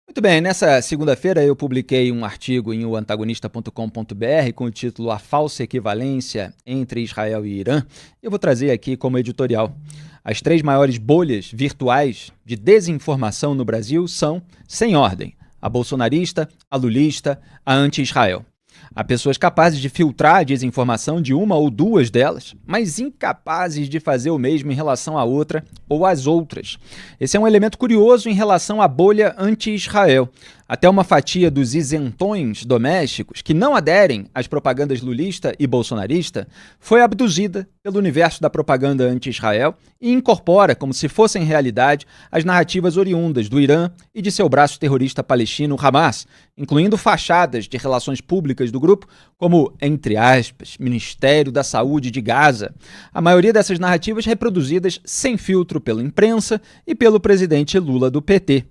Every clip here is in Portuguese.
Muito bem, nessa segunda-feira eu publiquei um artigo em oantagonista.com.br com o título A Falsa Equivalência entre Israel e Irã. Eu vou trazer aqui como editorial. As 3 maiores bolhas virtuais de desinformação no Brasil são, sem ordem, a bolsonarista, a lulista, a anti-Israel. Há pessoas capazes de filtrar a desinformação de uma ou duas delas, mas incapazes de fazer o mesmo em relação à outra ou às outras. Esse é um elemento curioso em relação à bolha anti-Israel. Até uma fatia dos isentões domésticos, que não aderem às propagandas lulista e bolsonarista, foi abduzida pelo universo da propaganda anti-Israel e incorpora, como se fossem realidade, as narrativas oriundas do Irã e de seu braço terrorista palestino Hamas, incluindo fachadas de relações públicas do grupo, como, entre aspas, Ministério da Saúde de Gaza. A maioria dessas narrativas reproduzidas sem filtro pela imprensa e pelo presidente Lula do PT.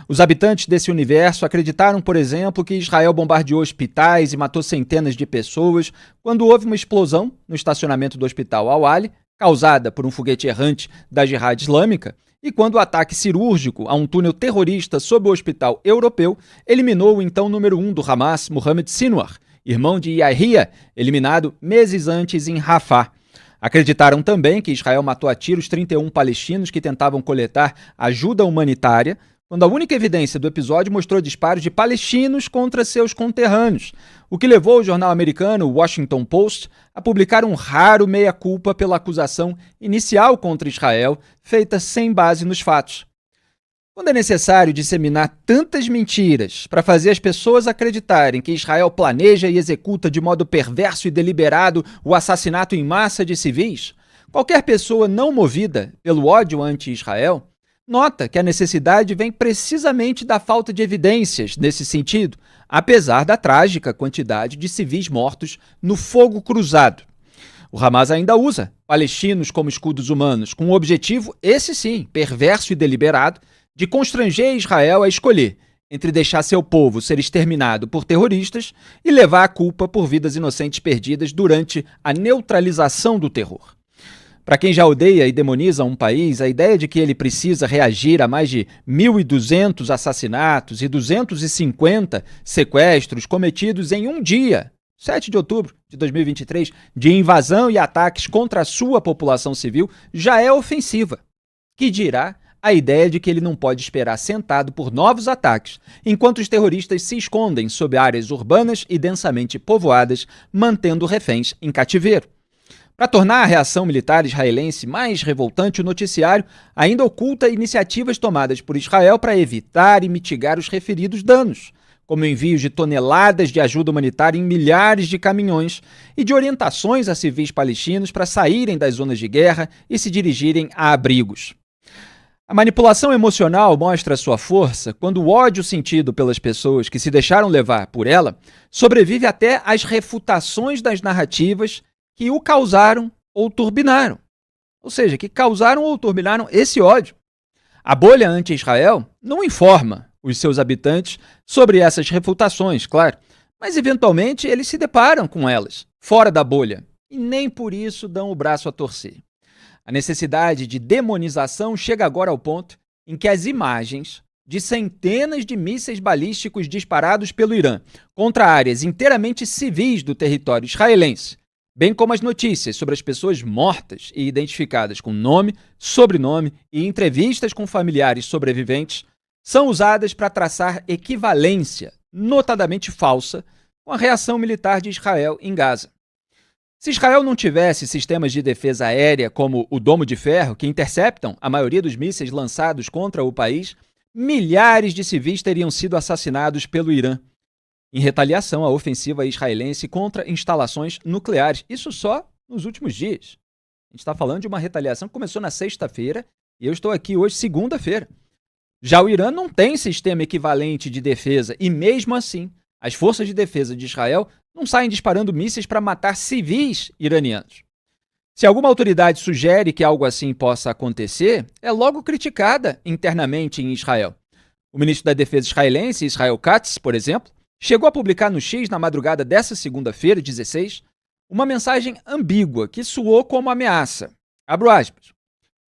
Os habitantes desse universo acreditaram, por exemplo, que Israel bombardeou hospitais e matou centenas de pessoas quando houve uma explosão no estacionamento do hospital Al-Ali, causada por um foguete errante da Jihad Islâmica, e quando o ataque cirúrgico a um túnel terrorista sob o hospital europeu eliminou o então número 1 do Hamas, Mohamed Sinwar, irmão de Yahya, eliminado meses antes em Rafah. Acreditaram também que Israel matou a tiros 31 palestinos que tentavam coletar ajuda humanitária, quando a única evidência do episódio mostrou disparos de palestinos contra seus conterrâneos, o que levou o jornal americano Washington Post a publicar um raro meia-culpa pela acusação inicial contra Israel, feita sem base nos fatos. Quando é necessário disseminar tantas mentiras para fazer as pessoas acreditarem que Israel planeja e executa de modo perverso e deliberado o assassinato em massa de civis, qualquer pessoa não movida pelo ódio anti-Israel nota que a necessidade vem precisamente da falta de evidências nesse sentido, apesar da trágica quantidade de civis mortos no fogo cruzado. O Hamas ainda usa palestinos como escudos humanos, com o objetivo, esse sim, perverso e deliberado, de constranger Israel a escolher entre deixar seu povo ser exterminado por terroristas e levar a culpa por vidas inocentes perdidas durante a neutralização do terror. Para quem já odeia e demoniza um país, a ideia de que ele precisa reagir a mais de 1.200 assassinatos e 250 sequestros cometidos em um dia, 7 de outubro de 2023, de invasão e ataques contra a sua população civil, já é ofensiva. Que dirá a ideia de que ele não pode esperar sentado por novos ataques, enquanto os terroristas se escondem sob áreas urbanas e densamente povoadas, mantendo reféns em cativeiro. Para tornar a reação militar israelense mais revoltante, o noticiário ainda oculta iniciativas tomadas por Israel para evitar e mitigar os referidos danos, como envios de toneladas de ajuda humanitária em milhares de caminhões e de orientações a civis palestinos para saírem das zonas de guerra e se dirigirem a abrigos. A manipulação emocional mostra sua força quando o ódio sentido pelas pessoas que se deixaram levar por ela sobrevive até às refutações das narrativas que o causaram ou turbinaram. Ou seja, que causaram ou turbinaram esse ódio. A bolha anti-Israel não informa os seus habitantes sobre essas refutações, claro, mas eventualmente eles se deparam com elas, fora da bolha, e nem por isso dão o braço a torcer. A necessidade de demonização chega agora ao ponto em que as imagens de centenas de mísseis balísticos disparados pelo Irã contra áreas inteiramente civis do território israelense, bem como as notícias sobre as pessoas mortas e identificadas com nome, sobrenome e entrevistas com familiares sobreviventes, são usadas para traçar equivalência, notadamente falsa, com a reação militar de Israel em Gaza. Se Israel não tivesse sistemas de defesa aérea como o Domo de Ferro, que interceptam a maioria dos mísseis lançados contra o país, milhares de civis teriam sido assassinados pelo Irã, em retaliação à ofensiva israelense contra instalações nucleares. Isso só nos últimos dias. A gente está falando de uma retaliação que começou na sexta-feira e eu estou aqui hoje, segunda-feira. Já o Irã não tem sistema equivalente de defesa e, mesmo assim, as forças de defesa de Israel não saem disparando mísseis para matar civis iranianos. Se alguma autoridade sugere que algo assim possa acontecer, é logo criticada internamente em Israel. O ministro da Defesa israelense, Israel Katz, por exemplo, chegou a publicar no X, na madrugada dessa segunda-feira, 16, uma mensagem ambígua que soou como ameaça. Abro aspas.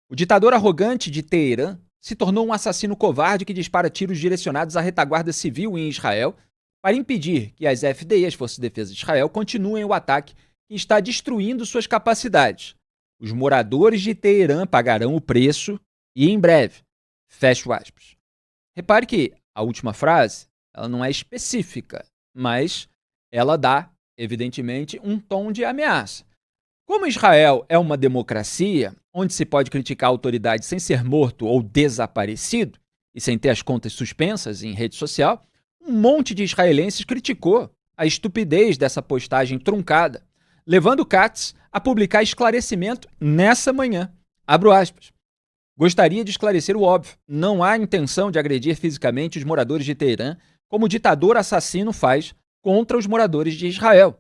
O ditador arrogante de Teherã se tornou um assassino covarde que dispara tiros direcionados à retaguarda civil em Israel para impedir que as FDI, as Forças de Defesa de Israel, continuem o ataque que está destruindo suas capacidades. Os moradores de Teherã pagarão o preço e em breve. Fecho aspas. Repare que a última frase ela não é específica, mas ela dá, evidentemente, um tom de ameaça. Como Israel é uma democracia, onde se pode criticar a autoridade sem ser morto ou desaparecido, e sem ter as contas suspensas em rede social, um monte de israelenses criticou a estupidez dessa postagem truncada, levando Katz a publicar esclarecimento nessa manhã. Abro aspas. Gostaria de esclarecer o óbvio. Não há intenção de agredir fisicamente os moradores de Teherã, como o ditador assassino faz contra os moradores de Israel.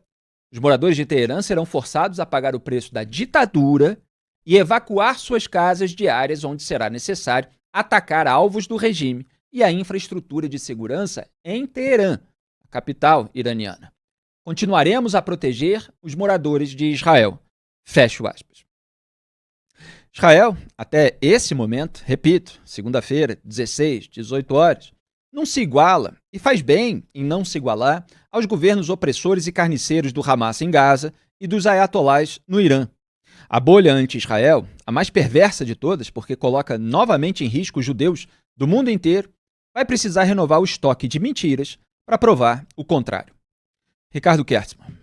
Os moradores de Teherã serão forçados a pagar o preço da ditadura e evacuar suas casas de áreas onde será necessário atacar alvos do regime e a infraestrutura de segurança em Teherã, a capital iraniana. Continuaremos a proteger os moradores de Israel. Fecho aspas. Israel, até esse momento, repito, segunda-feira, 16, 18 horas, não se iguala, e faz bem em não se igualar, aos governos opressores e carniceiros do Hamas em Gaza e dos ayatolás no Irã. A bolha anti-Israel, a mais perversa de todas, porque coloca novamente em risco os judeus do mundo inteiro, vai precisar renovar o estoque de mentiras para provar o contrário. Ricardo Kertzmann.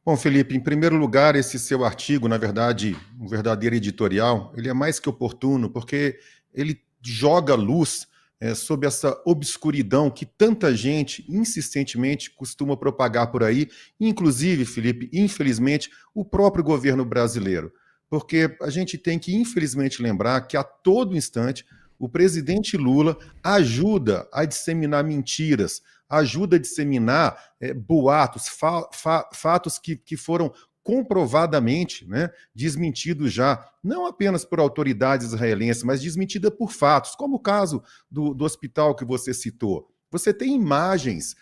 Bom, Felipe, em primeiro lugar, esse seu artigo, na verdade, um verdadeiro editorial, ele é mais que oportuno, porque ele joga luz sobre essa obscuridão que tanta gente insistentemente costuma propagar por aí, inclusive, Felipe, infelizmente, o próprio governo brasileiro. Porque a gente tem que, infelizmente, lembrar que a todo instante o presidente Lula ajuda a disseminar mentiras, ajuda a disseminar boatos, fatos que foram comprovadamente, né, desmentidos já, não apenas por autoridades israelenses, mas desmentida por fatos, como o caso do hospital que você citou. Você tem imagens,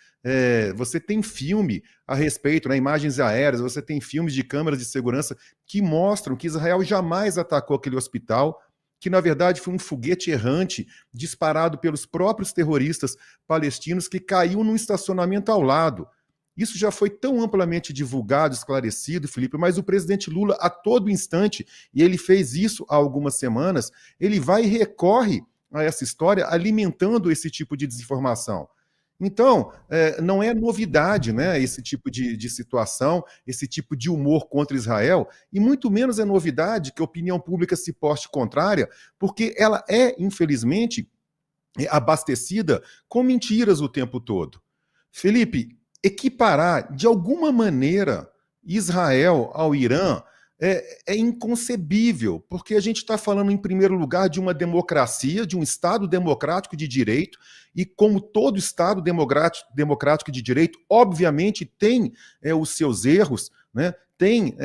você tem filme a respeito, né, imagens aéreas, você tem filmes de câmeras de segurança que mostram que Israel jamais atacou aquele hospital, que na verdade foi um foguete errante disparado pelos próprios terroristas palestinos que caiu num estacionamento ao lado. Isso já foi tão amplamente divulgado, esclarecido, Felipe, mas o presidente Lula, a todo instante, e ele fez isso há algumas semanas, ele vai e recorre a essa história alimentando esse tipo de desinformação. Então, não é novidade, né, esse tipo de situação, esse tipo de humor contra Israel, e muito menos é novidade que a opinião pública se poste contrária, porque ela é, infelizmente, abastecida com mentiras o tempo todo. Felipe, equiparar de alguma maneira Israel ao Irã é inconcebível, porque a gente está falando, em primeiro lugar, de uma democracia, de um Estado democrático de direito, e como todo Estado democrático de direito, obviamente tem os seus erros, né? Tem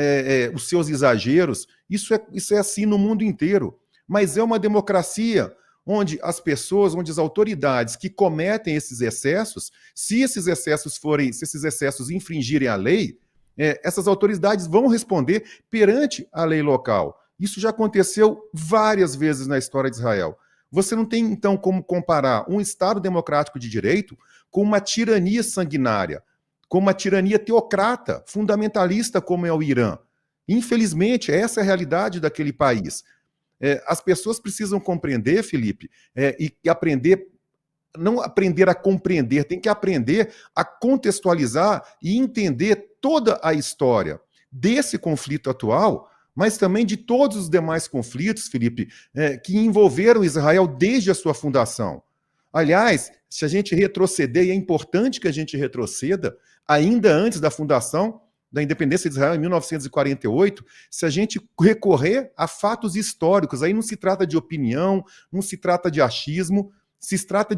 os seus exageros, isso é assim no mundo inteiro, mas é uma democracia onde as pessoas, onde as autoridades que cometem esses excessos, se esses excessos infringirem a lei, essas autoridades vão responder perante a lei local. Isso já aconteceu várias vezes na história de Israel. Você não tem, então, como comparar um Estado democrático de direito com uma tirania sanguinária, com uma tirania teocrata, fundamentalista como é o Irã. Infelizmente, essa é a realidade daquele país. As pessoas precisam compreender, Felipe, e aprender, não aprender a compreender, tem que aprender a contextualizar e entender toda a história desse conflito atual, mas também de todos os demais conflitos, Felipe, que envolveram Israel desde a sua fundação. Aliás, se a gente retroceder, e é importante que a gente retroceda, ainda antes da fundação da independência de Israel em 1948, se a gente recorrer a fatos históricos, aí não se trata de opinião, não se trata de achismo, se trata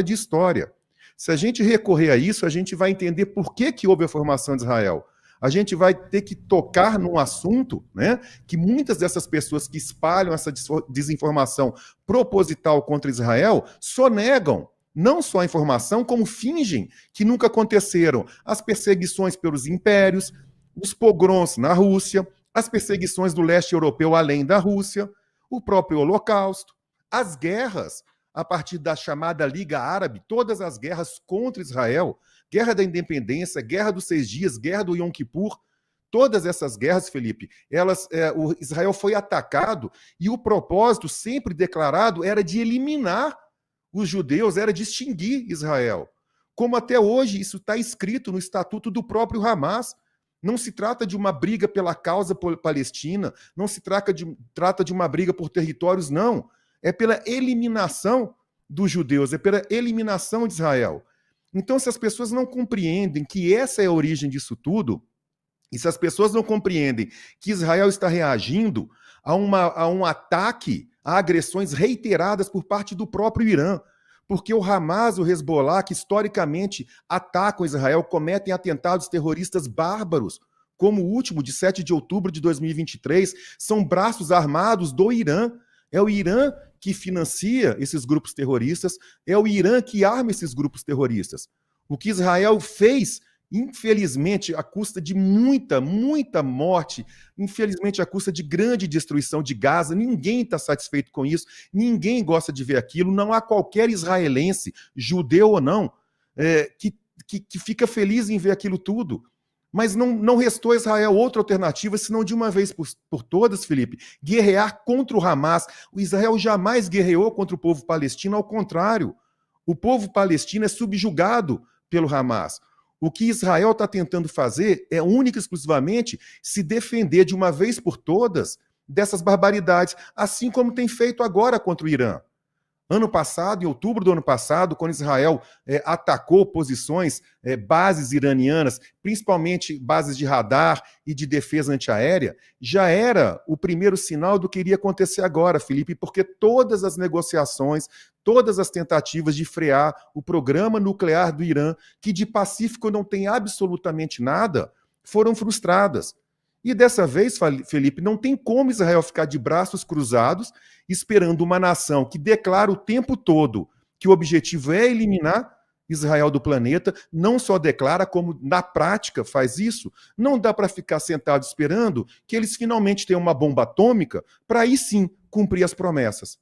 de história. Se a gente recorrer a isso, a gente vai entender por que houve a formação de Israel. A gente vai ter que tocar num assunto, né, que muitas dessas pessoas que espalham essa desinformação proposital contra Israel sonegam não só a informação, como fingem que nunca aconteceram. As perseguições pelos impérios, os pogroms na Rússia, as perseguições do leste europeu além da Rússia, o próprio Holocausto. As guerras, a partir da chamada Liga Árabe, todas as guerras contra Israel, Guerra da Independência, Guerra dos 6 Dias, Guerra do Yom Kippur, todas essas guerras, Felipe, o Israel foi atacado e o propósito sempre declarado era de eliminar os judeus, era de extinguir Israel. Como até hoje isso está escrito no estatuto do próprio Hamas. Não se trata de uma briga pela causa palestina, não se trata de uma briga por territórios, não. É pela eliminação dos judeus, é pela eliminação de Israel. Então, se as pessoas não compreendem que essa é a origem disso tudo, e se as pessoas não compreendem que Israel está reagindo a um ataque, a agressões reiteradas por parte do próprio Irã, porque o Hamas, o Hezbollah, que historicamente atacam Israel, cometem atentados terroristas bárbaros, como o último, de 7 de outubro de 2023, são braços armados do Irã. É o Irã que financia esses grupos terroristas, é o Irã que arma esses grupos terroristas. O que Israel fez, infelizmente, à custa de muita morte, infelizmente, à custa de grande destruição de Gaza, ninguém está satisfeito com isso, ninguém gosta de ver aquilo, não há qualquer israelense, judeu ou não, que fica feliz em ver aquilo tudo. Mas não restou a Israel outra alternativa, senão de uma vez por todas, Felipe, guerrear contra o Hamas. O Israel jamais guerreou contra o povo palestino, ao contrário. O povo palestino é subjugado pelo Hamas. O que Israel está tentando fazer é única e exclusivamente se defender de uma vez por todas dessas barbaridades, assim como tem feito agora contra o Irã. Ano passado, em outubro do ano passado, quando Israel atacou posições, bases iranianas, principalmente bases de radar e de defesa antiaérea, já era o primeiro sinal do que iria acontecer agora, Felipe, porque todas as negociações, todas as tentativas de frear o programa nuclear do Irã, que de pacífico não tem absolutamente nada, foram frustradas. E dessa vez, Felipe, não tem como Israel ficar de braços cruzados esperando uma nação que declara o tempo todo que o objetivo é eliminar Israel do planeta, não só declara, como na prática faz isso. Não dá para ficar sentado esperando que eles finalmente tenham uma bomba atômica para aí sim cumprir as promessas.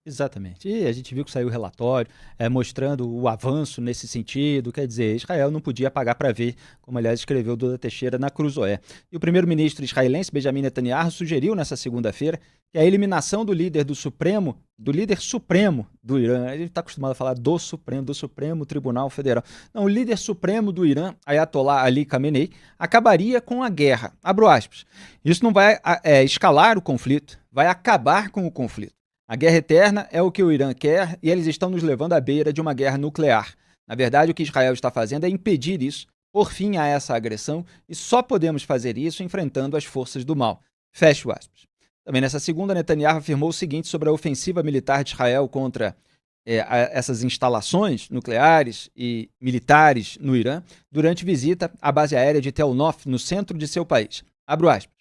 Exatamente. E a gente viu que saiu o relatório mostrando o avanço nesse sentido. Quer dizer, Israel não podia pagar para ver, como aliás escreveu Duda Teixeira na Cruzoé. E o primeiro-ministro israelense, Benjamin Netanyahu, sugeriu nessa segunda-feira que a eliminação do líder supremo do Irã, ele está acostumado a falar do Supremo Tribunal Federal. Não, o líder supremo do Irã, Ayatollah Ali Khamenei, acabaria com a guerra. Abro aspas. Isso não vai escalar o conflito, vai acabar com o conflito. A guerra eterna é o que o Irã quer e eles estão nos levando à beira de uma guerra nuclear. Na verdade, o que Israel está fazendo é impedir isso, pôr fim a essa agressão, e só podemos fazer isso enfrentando as forças do mal. Fecho aspas. Também nessa segunda, Netanyahu afirmou o seguinte sobre a ofensiva militar de Israel contra essas instalações nucleares e militares no Irã durante visita à base aérea de Tel Nof, no centro de seu país. Abro aspas.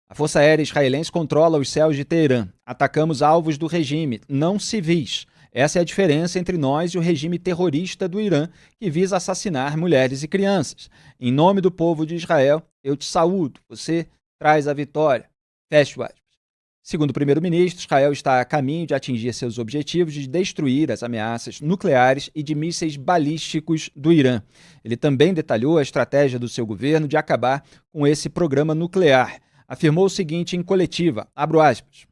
A Força Aérea Israelense controla os céus de Teherã. Atacamos alvos do regime, não civis. Essa é a diferença entre nós e o regime terrorista do Irã, que visa assassinar mulheres e crianças. Em nome do povo de Israel, eu te saúdo. Você traz a vitória. Fecho aspas. Segundo o primeiro-ministro, Israel está a caminho de atingir seus objetivos de destruir as ameaças nucleares e de mísseis balísticos do Irã. Ele também detalhou a estratégia do seu governo de acabar com esse programa nuclear. Afirmou o seguinte em coletiva, abro aspas,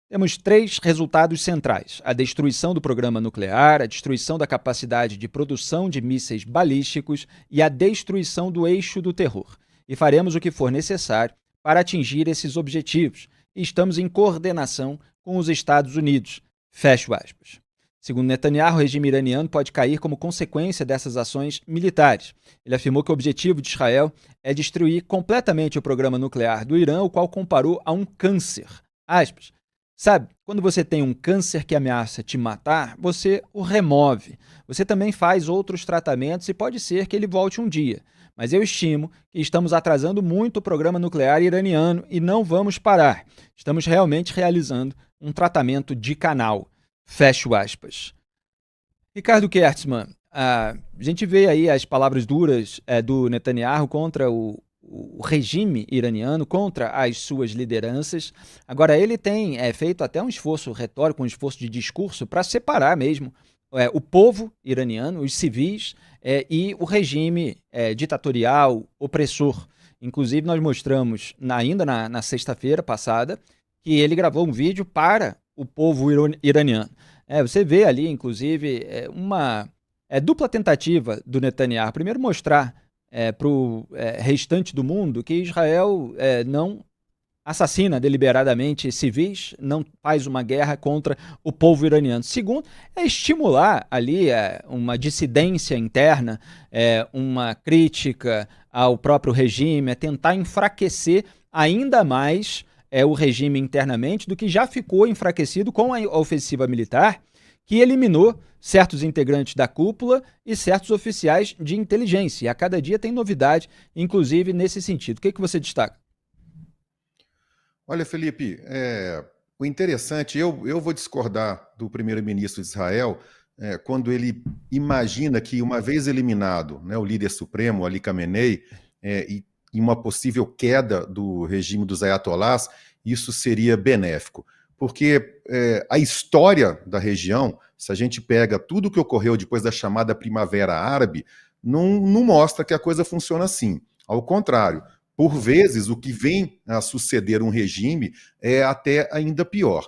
temos 3 resultados centrais, a destruição do programa nuclear, a destruição da capacidade de produção de mísseis balísticos e a destruição do eixo do terror. E faremos o que for necessário para atingir esses objetivos. E estamos em coordenação com os Estados Unidos. Fecho aspas. Segundo Netanyahu, o regime iraniano pode cair como consequência dessas ações militares. Ele afirmou que o objetivo de Israel é destruir completamente o programa nuclear do Irã, o qual comparou a um câncer. Aspas. Sabe, quando você tem um câncer que ameaça te matar, você o remove. Você também faz outros tratamentos e pode ser que ele volte um dia. Mas eu estimo que estamos atrasando muito o programa nuclear iraniano e não vamos parar. Estamos realmente realizando um tratamento de canal. Fecho aspas. Ricardo Kertzmann, a gente vê aí as palavras duras do Netanyahu contra o o regime iraniano, contra as suas lideranças. Agora, ele tem feito até um esforço retórico, um esforço de discurso para separar mesmo o povo iraniano, os civis, e o regime ditatorial, opressor. Inclusive, nós mostramos ainda na sexta-feira passada que ele gravou um vídeo para o povo iraniano. Você vê ali, inclusive, uma dupla tentativa do Netanyahu. Primeiro, mostrar para o restante do mundo que Israel não assassina deliberadamente civis, não faz uma guerra contra o povo iraniano. Segundo, estimular ali uma dissidência interna, uma crítica ao próprio regime, tentar enfraquecer ainda mais o regime internamente do que já ficou enfraquecido com a ofensiva militar, que eliminou certos integrantes da cúpula e certos oficiais de inteligência. E a cada dia tem novidade, inclusive nesse sentido. O que você destaca? Olha, Felipe, o interessante, eu vou discordar do primeiro-ministro de Israel quando ele imagina que, uma vez eliminado, né, o líder supremo, Ali Khamenei, e uma possível queda do regime dos ayatolás, isso seria benéfico. Porque a história da região, se a gente pega tudo o que ocorreu depois da chamada Primavera Árabe, não mostra que a coisa funciona assim. Ao contrário, por vezes, o que vem a suceder um regime é até ainda pior.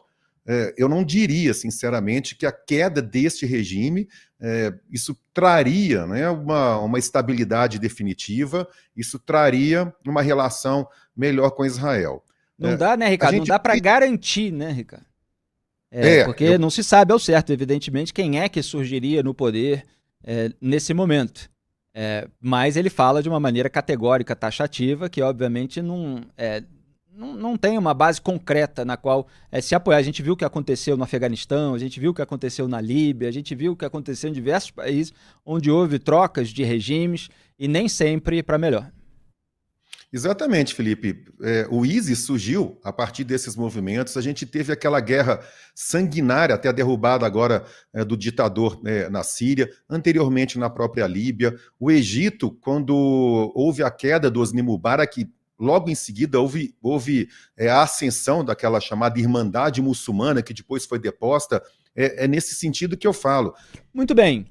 Eu não diria, sinceramente, que a queda deste regime, isso traria, né, uma estabilidade definitiva, isso traria uma relação melhor com Israel. Não dá, né, Ricardo? Não dá para garantir, né, Ricardo? Porque não se sabe ao certo, evidentemente, quem é que surgiria no poder nesse momento. Mas ele fala de uma maneira categórica, taxativa, que obviamente não tem uma base concreta na qual se apoiar. A gente viu o que aconteceu no Afeganistão, a gente viu o que aconteceu na Líbia, a gente viu o que aconteceu em diversos países onde houve trocas de regimes e nem sempre para melhor. Exatamente, Felipe. O ISIS surgiu a partir desses movimentos. A gente teve aquela guerra sanguinária, até a derrubada agora do ditador na Síria, anteriormente na própria Líbia. O Egito, quando houve a queda do Hosni Mubarak, logo em seguida houve a ascensão daquela chamada Irmandade Muçulmana, que depois foi deposta. É nesse sentido que eu falo. Muito bem.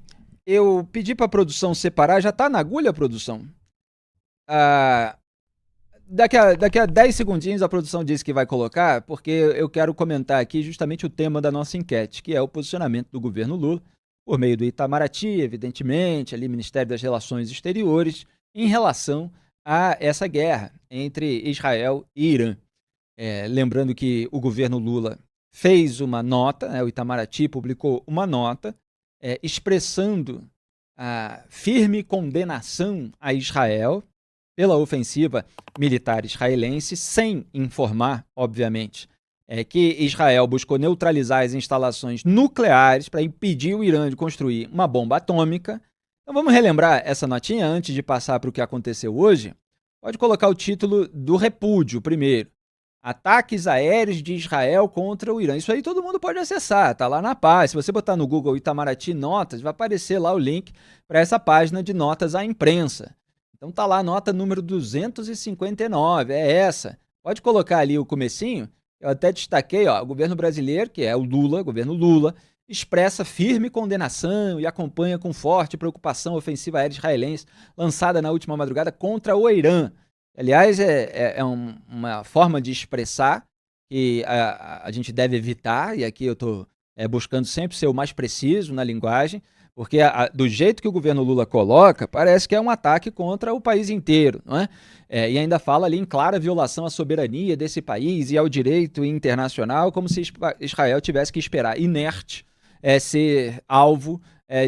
Eu pedi para a produção separar. Já está na agulha a produção? Daqui a 10 segundinhos a produção disse que vai colocar, porque eu quero comentar aqui justamente o tema da nossa enquete, que é o posicionamento do governo Lula, por meio do Itamaraty, evidentemente, ali Ministério das Relações Exteriores, em relação a essa guerra entre Israel e Irã. Lembrando que o governo Lula fez uma nota, o Itamaraty publicou uma nota expressando a firme condenação a Israel pela ofensiva militar israelense, sem informar, obviamente, que Israel buscou neutralizar as instalações nucleares para impedir o Irã de construir uma bomba atômica. Então vamos relembrar essa notinha antes de passar para o que aconteceu hoje? Pode colocar o título do repúdio primeiro. Ataques aéreos de Israel contra o Irã. Isso aí todo mundo pode acessar, tá lá na paz. Se você botar no Google Itamaraty Notas, vai aparecer lá o link para essa página de notas à imprensa. Então tá lá a nota número 259, é essa. Pode colocar ali o comecinho, eu até destaquei, o governo brasileiro, que é o Lula, governo Lula, expressa firme condenação e acompanha com forte preocupação a ofensiva aérea israelense lançada na última madrugada contra o Irã. Aliás, uma forma de expressar que a gente deve evitar, e aqui eu estou buscando sempre ser o mais preciso na linguagem, porque do jeito que o governo Lula coloca, parece que é um ataque contra o país inteiro, não é? E ainda fala ali em clara violação à soberania desse país e ao direito internacional, como se Israel tivesse que esperar inerte ser alvo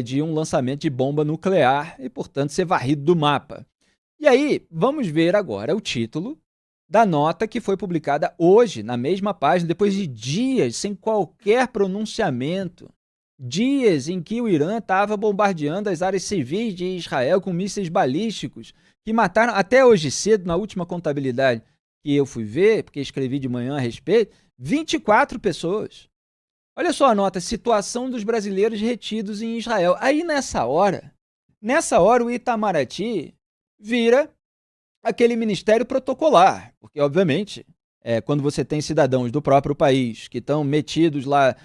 de um lançamento de bomba nuclear e, portanto, ser varrido do mapa. E aí, vamos ver agora o título da nota que foi publicada hoje, na mesma página, depois de dias sem qualquer pronunciamento. Dias em que o Irã estava bombardeando as áreas civis de Israel com mísseis balísticos que mataram, até hoje cedo, na última contabilidade que eu fui ver, porque escrevi de manhã a respeito, 24 pessoas. Olha só a nota, situação dos brasileiros retidos em Israel. Aí nessa hora o Itamaraty vira aquele ministério protocolar, porque, obviamente, quando você tem cidadãos do próprio país que estão metidos lá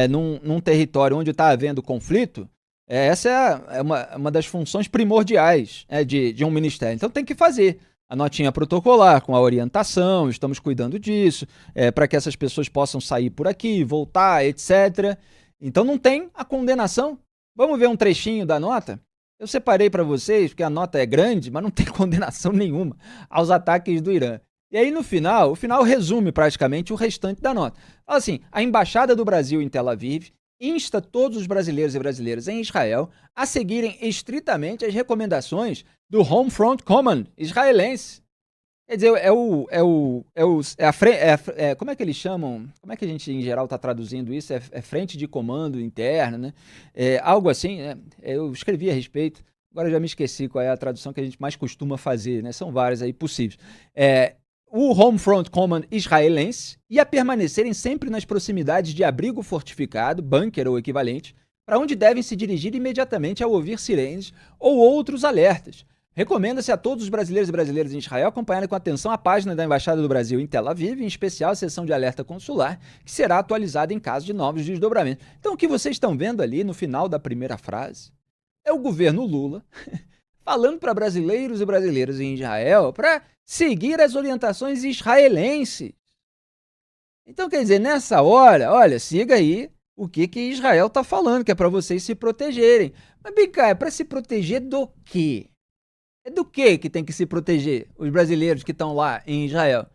num território onde está havendo conflito, essa é uma das funções primordiais de um ministério. Então tem que fazer a notinha protocolar com a orientação, estamos cuidando disso, para que essas pessoas possam sair por aqui, voltar, etc. Então não tem a condenação. Vamos ver um trechinho da nota? Eu separei para vocês, porque a nota é grande, mas não tem condenação nenhuma aos ataques do Irã. E aí, no final, o final resume praticamente o restante da nota. Fala assim, a Embaixada do Brasil em Tel Aviv insta todos os brasileiros e brasileiras em Israel a seguirem estritamente as recomendações do Homefront Command israelense. Quer dizer, como é que eles chamam? Como é que a gente, em geral, está traduzindo isso? É frente de comando interna, né? Algo assim, né? Eu escrevi a respeito, agora eu já me esqueci qual é a tradução que a gente mais costuma fazer, né? São várias aí possíveis. O Homefront Command israelense ia permanecerem sempre nas proximidades de abrigo fortificado, bunker ou equivalente, para onde devem se dirigir imediatamente ao ouvir sirenes ou outros alertas. Recomenda-se a todos os brasileiros e brasileiras em Israel acompanharem com atenção a página da Embaixada do Brasil em Tel Aviv, em especial a seção de alerta consular, que será atualizada em caso de novos desdobramentos. Então, o que vocês estão vendo ali no final da primeira frase é o governo Lula falando para brasileiros e brasileiras em Israel para seguir as orientações israelenses. Então, quer dizer, nessa hora, olha, siga aí o que Israel está falando, que é para vocês se protegerem. Mas, bem cá, é para se proteger do quê? É do que tem que se proteger os brasileiros que estão lá em Israel?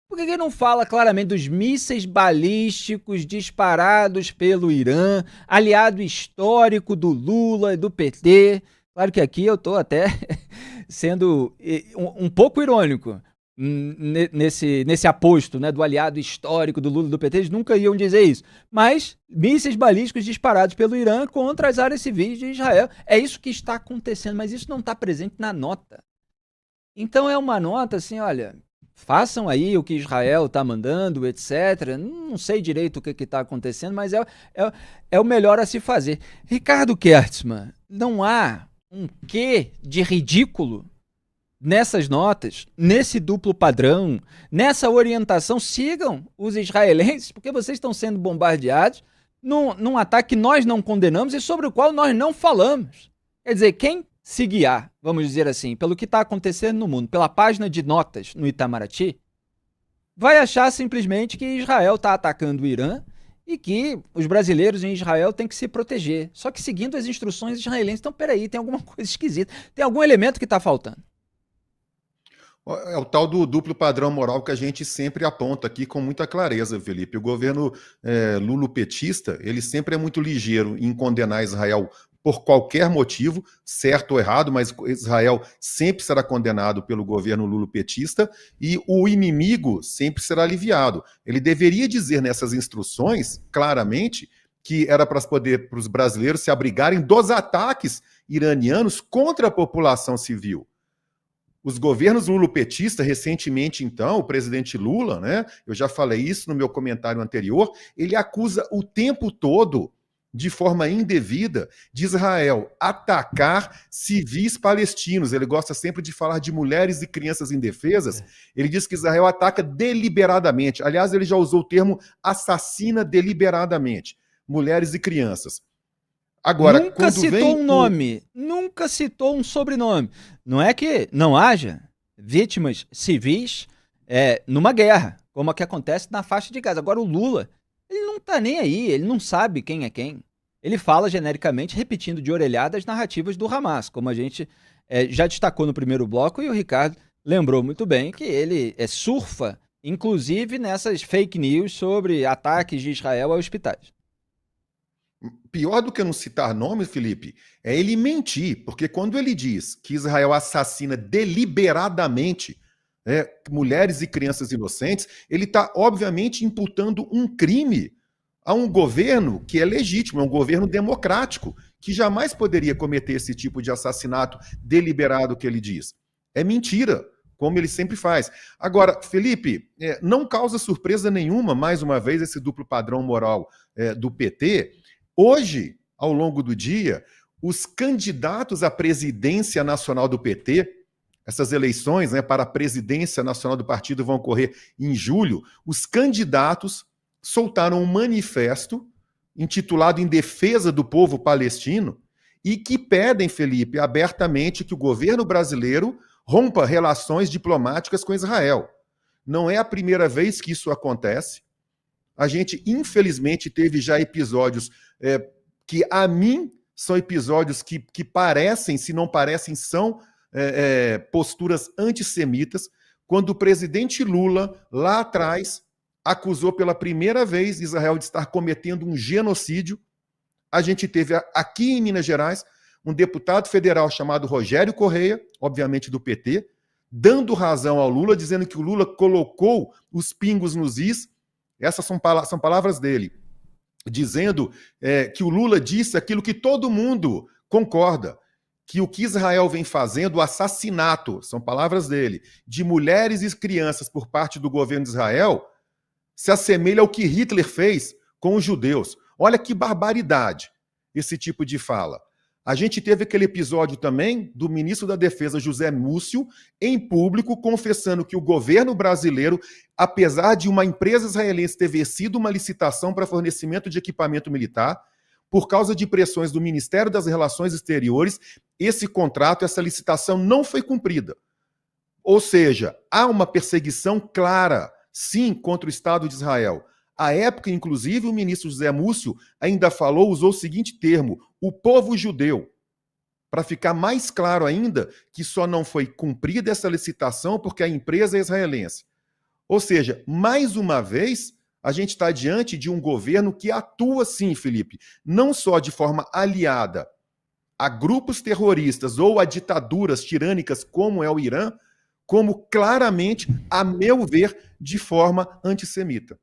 Por que não fala claramente dos mísseis balísticos disparados pelo Irã, aliado histórico do Lula e do PT? Claro que aqui eu estou até sendo um pouco irônico nesse aposto, né, do aliado histórico do Lula e do PT. Eles nunca iam dizer isso. Mas mísseis balísticos disparados pelo Irã contra as áreas civis de Israel. É isso que está acontecendo, mas isso não está presente na nota. Então é uma nota assim, olha, façam aí o que Israel está mandando, etc. Não sei direito o que está acontecendo, mas é o melhor a se fazer. Ricardo Kertzmann, não há um quê de ridículo nessas notas, nesse duplo padrão, nessa orientação? Sigam os israelenses, porque vocês estão sendo bombardeados num ataque que nós não condenamos e sobre o qual nós não falamos. Quer dizer, quem se guiar, vamos dizer assim, pelo que está acontecendo no mundo, pela página de notas no Itamaraty, vai achar simplesmente que Israel está atacando o Irã e que os brasileiros em Israel têm que se proteger. Só que seguindo as instruções israelenses. Então, peraí, tem alguma coisa esquisita. Tem algum elemento que está faltando. É o tal do duplo padrão moral que a gente sempre aponta aqui com muita clareza, Felipe. O governo lulopetista, ele sempre é muito ligeiro em condenar Israel por qualquer motivo, certo ou errado, mas Israel sempre será condenado pelo governo lulopetista e o inimigo sempre será aliviado. Ele deveria dizer nessas instruções, claramente, que era para os brasileiros se abrigarem dos ataques iranianos contra a população civil. Os governos lulopetistas, recentemente, então, o presidente Lula, né, eu já falei isso no meu comentário anterior, ele acusa o tempo todo, de forma indevida, de Israel atacar civis palestinos. Ele gosta sempre de falar de mulheres e crianças indefesas. Ele diz que Israel ataca deliberadamente. Aliás, ele já usou o termo assassina deliberadamente mulheres e crianças. Agora, nunca citou um nome, nunca citou um sobrenome. Não é que não haja vítimas civis numa guerra, como a que acontece na faixa de Gaza. Agora, o Lula, ele não tá nem aí, ele não sabe quem é quem. Ele fala genericamente, repetindo de orelhada as narrativas do Hamas, como a gente já destacou no primeiro bloco, e o Ricardo lembrou muito bem que ele surfa, inclusive, nessas fake news sobre ataques de Israel a hospitais. Pior do que não citar nome, Felipe, é ele mentir, porque quando ele diz que Israel assassina deliberadamente mulheres e crianças inocentes, ele está, obviamente, imputando um crime a um governo que é legítimo, é um governo democrático, que jamais poderia cometer esse tipo de assassinato deliberado que ele diz. É mentira, como ele sempre faz. Agora, Felipe, não causa surpresa nenhuma, mais uma vez, esse duplo padrão moral do PT. Hoje, ao longo do dia, os candidatos à presidência nacional do PT, essas eleições, né, para a presidência nacional do partido vão ocorrer em julho, os candidatos soltaram um manifesto intitulado Em Defesa do Povo Palestino e que pedem, Felipe, abertamente que o governo brasileiro rompa relações diplomáticas com Israel. Não é a primeira vez que isso acontece. A gente, infelizmente, teve já episódios que, a mim, são episódios que parecem, se não parecem, são posturas antissemitas, quando o presidente Lula, lá atrás, acusou pela primeira vez Israel de estar cometendo um genocídio. A gente teve aqui em Minas Gerais um deputado federal chamado Rogério Correia, obviamente do PT, dando razão ao Lula, dizendo que o Lula colocou os pingos nos is. Essas são palavras dele, dizendo que o Lula disse aquilo que todo mundo concorda, que o que Israel vem fazendo, o assassinato, são palavras dele, de mulheres e crianças por parte do governo de Israel, se assemelha ao que Hitler fez com os judeus. Olha que barbaridade esse tipo de fala. A gente teve aquele episódio também do ministro da Defesa, José Múcio, em público, confessando que o governo brasileiro, apesar de uma empresa israelense ter vencido uma licitação para fornecimento de equipamento militar, por causa de pressões do Ministério das Relações Exteriores, esse contrato, essa licitação não foi cumprida. Ou seja, há uma perseguição clara, sim, contra o Estado de Israel. À época, inclusive, o ministro José Múcio ainda usou o seguinte termo, o povo judeu, para ficar mais claro ainda que só não foi cumprida essa licitação porque a empresa é israelense. Ou seja, mais uma vez, a gente está diante de um governo que atua, sim, Felipe, não só de forma aliada a grupos terroristas ou a ditaduras tirânicas como é o Irã, como claramente, a meu ver, de forma antissemita.